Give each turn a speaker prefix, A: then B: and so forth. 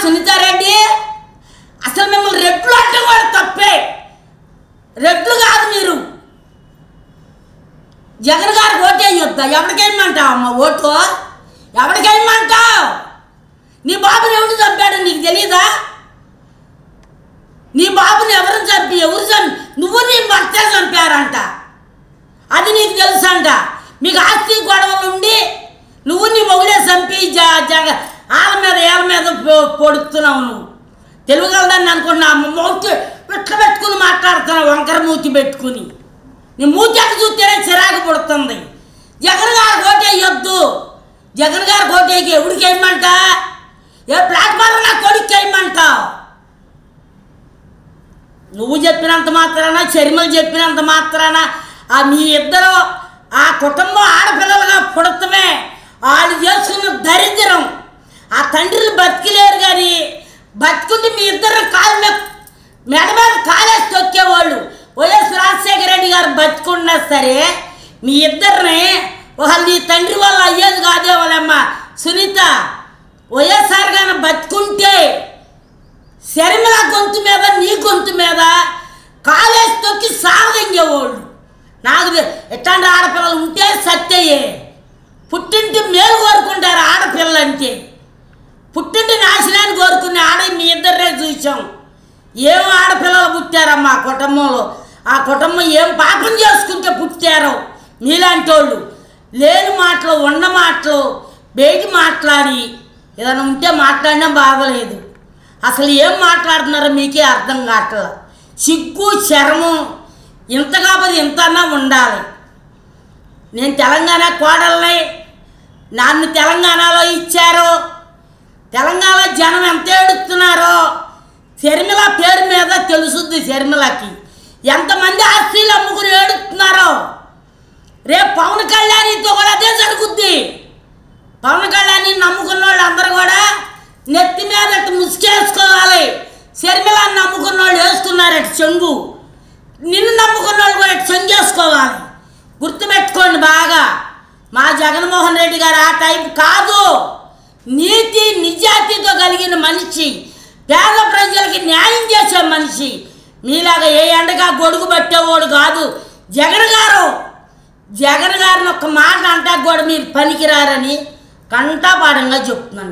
A: సునీతారెడ్డి అసలు మిమ్మల్ని రెడ్లు అంటే కూడా తప్పే. రెడ్లు కాదు మీరు. జగన్ గారికి ఓటు వేయొద్దా? ఎవరికేయమంటావు అమ్మ ఓటు? ఎవరికేయమంటావు? నీ బాబుని ఎవరు చంపాడు నీకు తెలీదా? నీ బాబుని ఎవరు చంపి నువ్వు నీ భర్త చంపారంట, అది నీకు తెలుసంట. మీకు ఆస్తి గొడవలు ఉండి నువ్వు నీ మొగుడే చంపి వాళ్ళ మీద ఏళ్ళ మీద పొడుస్తున్నావు. నువ్వు తెలుగుగలదాన్ని అనుకున్నా. మూతి ఇట్లా పెట్టుకుని మాట్లాడుతున్నావు, వంకర మూతి పెట్టుకుని. నీ మూతి ఎక్క చూస్తేనే చిరాకు పుడుతుంది. జగన్ గారు ఓటు వేయొద్దు. జగన్ గారు ఓటు వేయకి ఎవరికి వేయమంట? ఏ ప్లాట్ఫామ్ నా కొడుకు వేయమంటావు? నువ్వు చెప్పినంత మాత్రాన, చర్మలు చెప్పినంత మాత్రాన మీ ఇద్దరు ఆ కుటుంబం ఆడపిల్లలుగా పుడతమే వాళ్ళు చేసుకున్న దరిద్రం. ఆ తండ్రిని బతికిలేరు, కానీ బతుకుంటే మీ ఇద్దరు మెడ మీద కాలేసి తొక్కేవాళ్ళు. వైఎస్ రాజశేఖర రెడ్డి గారు బతుకున్నా సరే మీ ఇద్దరిని వాళ్ళు నీ తండ్రి వల్ల అయ్యేది కాదే వాళ్ళమ్మ సునీత. వైఎస్ఆర్ గారిని బతుకుంటే శర్మిల గొంతు మీద నీ గొంతు మీద కాలేసి తొక్కి సాగదెంగేవాళ్ళు. నాకు ఎట్లాంటి ఆడపిల్లలు ఉంటే సత్యయే. పుట్టింటి మేలు కోరుకుంటారు ఆడపిల్లలంటే. పుట్టింటి నాశనాన్ని కోరుకునే ఆడ మీ ఇద్దరే చూసాం. ఏం ఆడపిల్లలు పుట్టారమ్మా ఆ కుటుంబంలో. ఆ కుటుంబం ఏం పాపం చేసుకుంటే పుట్టారో మీలాంటి వాళ్ళు. లేని మాటలు, ఉన్న మాటలు బయట మాట్లాడి ఏదైనా ఉంటే మాట్లాడినా బాగలేదు. అసలు ఏం మాట్లాడుతున్నారో మీకే అర్థం కావట్లా. సిగ్గు శరము ఇంత కాకపోతే ఇంతన్నా ఉండాలి. నేను తెలంగాణ కోడల్ని, నన్ను తెలంగాణలో ఇచ్చారు. తెలంగాణ జనం ఎంత ఏడుస్తున్నారో శర్మిల పేరు మీద తెలుసుద్ది. శర్మిలకి ఎంతమంది ఆస్తిలు అమ్ముకుని ఏడుస్తున్నారో. రేపు పవన్ కళ్యాణ్తో కూడా అదే జరుగుద్ది. పవన్ కళ్యాణ్ని నమ్ముకున్న వాళ్ళు అందరూ కూడా నెత్తి మీద ముసుకేసుకోవాలి. శర్మిలాన్ని నమ్ముకున్న వాళ్ళు వేసుకున్నారు చెంగు. నిన్ను నమ్ముకున్న వాళ్ళు కూడా చెంగేసుకోవాలి. గుర్తుపెట్టుకోండి బాగా. మా జగన్మోహన్ రెడ్డి గారు ఆ టైప్ కాదు. నీతి నిజాయితీతో కలిగిన మనిషి, పేద ప్రజలకి న్యాయం చేసే మనిషి. మీలాగా ఏ ఎండగా గొడుగు పట్టేవాడు కాదు జగన్ గారు. జగన్ గారిని ఒక్క మాట అంటే కూడా మీరు పనికిరారని కంఠపాఠంగా చెప్తున్నాను.